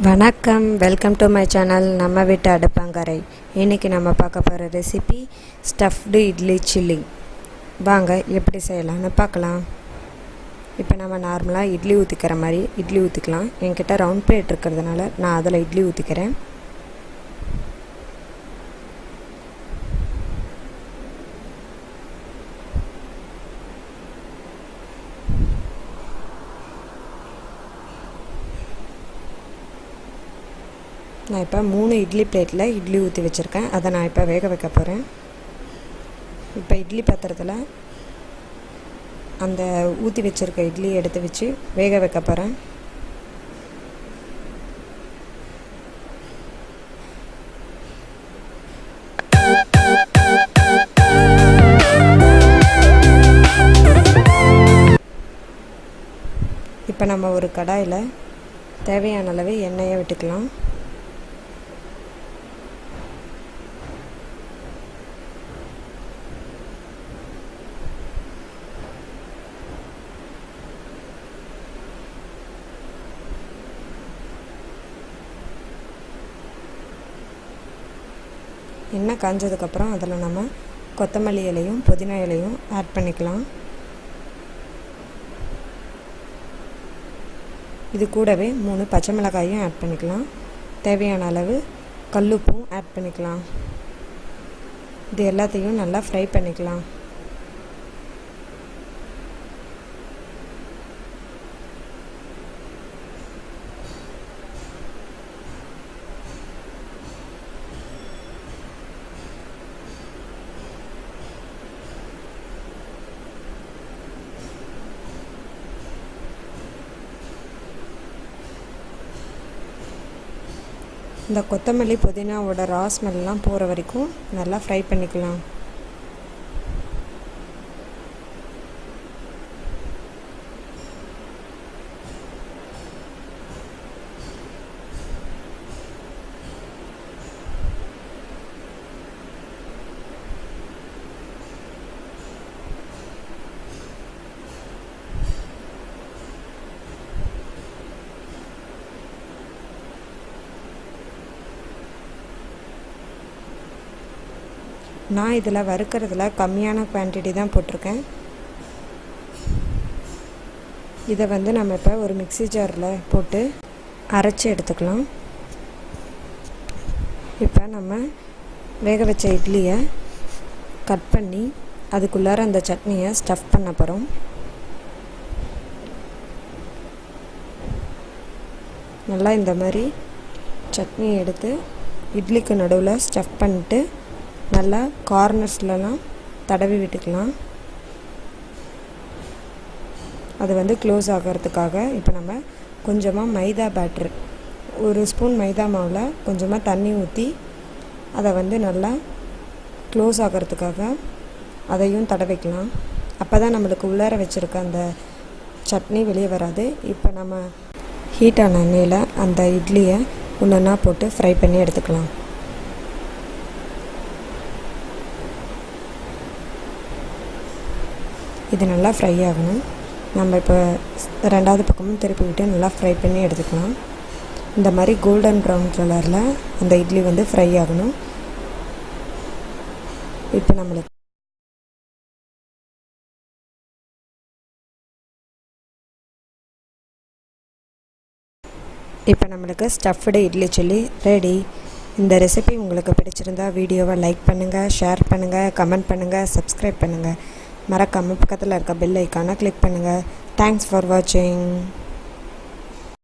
வணக்கம், welcome to my channel. நம்ம வீட்டு அடுப்பங்கரை. இன்றைக்கி நம்ம பார்க்க போகிற ரெசிபி ஸ்டஃப்டு இட்லி சில்லி. வாங்க எப்படி செய்யலாம்னு பார்க்கலாம். இப்போ நம்ம நார்மலாக இட்லி ஊற்றிக்கிற மாதிரி இட்லி ஊற்றிக்கலாம். என்கிட்ட ரவுண்ட் பிளேட் இருக்கிறதுனால நான் அதில் இட்லி ஊற்றிக்கிறேன். நான் இப்போ 3 இட்லி பிளேட்டில் இட்லி ஊற்றி வச்சுருக்கேன். அதை நான் இப்போ வேக வைக்க போகிறேன். இப்போ இட்லி பாத்திரத்தில் அந்த ஊற்றி வச்சுருக்க இட்லியை எடுத்து வச்சு வேக வைக்க போகிறேன். இப்போ நம்ம ஒரு கடாயில் தேவையான அளவு எண்ணெயை விட்டுக்கலாம். எண்ணெய் காஞ்சதுக்கப்புறம் அதில் நம்ம கொத்தமல்லி இலையும் புதினா இலையும் ஆட் பண்ணிக்கலாம். இது கூடவே 3 பச்சை மிளகாயும் ஆட் பண்ணிக்கலாம். தேவையான அளவு கல்லுப்பும் ஆட் பண்ணிக்கலாம். இது எல்லாத்தையும் நல்லா ஃப்ரை பண்ணிக்கலாம். இந்த கொத்தமல்லி புதினாவோட ரா ஸ்மெல்லாம் போகிற வரைக்கும் நல்லா ஃப்ரை பண்ணிக்கலாம். நான் இதில் வறுக்கிறதுல கம்மியான குவான்டிட்டி தான் போட்டிருக்கேன். இதை நம்ம இப்போ ஒரு மிக்ஸி ஜாரில் போட்டு அரைச்சி எடுத்துக்கலாம். இப்போ நம்ம வேக வச்ச இட்லியை கட் பண்ணி அதுக்குள்ளார அந்த சட்னியை ஸ்டஃப் பண்ண போகிறோம். நல்லா இந்த மாதிரி சட்னியை எடுத்து இட்லிக்கு நடுவில் ஸ்டஃப் பண்ணிட்டு நல்லா கார்னர்ஸ்லாம் தடவி விட்டுக்கலாம். அது க்ளோஸ் ஆகிறதுக்காக இப்போ நம்ம கொஞ்சமாக மைதா பேட்ரு, 1 ஸ்பூன் மைதா மாவில் கொஞ்சமாக தண்ணி ஊற்றி அதை நல்லா க்ளோஸ் ஆகிறதுக்காக அதையும் தடவிக்கலாம். அப்போ தான் நம்மளுக்கு உள்ளார வச்சுருக்க அந்த சட்னி வெளியே வராது. இப்போ நம்ம ஹீட்டான எண்ணெயில் அந்த இட்லியை ஒன்றா போட்டு ஃப்ரை பண்ணி எடுத்துக்கலாம். இது நல்லா ஃப்ரை ஆகணும். நம்ம இப்போ 2வது பக்கமும் திருப்பி விட்டு நல்லா ஃப்ரை பண்ணி எடுத்துக்கலாம். இந்த மாதிரி கோல்டன் ப்ரௌன் கலரில் அந்த இட்லி ஃப்ரை ஆகணும். இப்போ நம்மளுக்கு ஸ்டஃப்டு இட்லி சில்லி ரெடி. இந்த ரெசிபி உங்களுக்கு பிடிச்சிருந்தா வீடியோவை லைக் பண்ணுங்கள், ஷேர் பண்ணுங்கள், கமெண்ட் பண்ணுங்கள், சப்ஸ்கிரைப் பண்ணுங்கள். மறக்காமல் பக்கத்தில் இருக்க பெல் ஐக்கானை கிளிக் பண்ணுங்கள். தேங்க்ஸ் ஃபார் வாட்சிங்.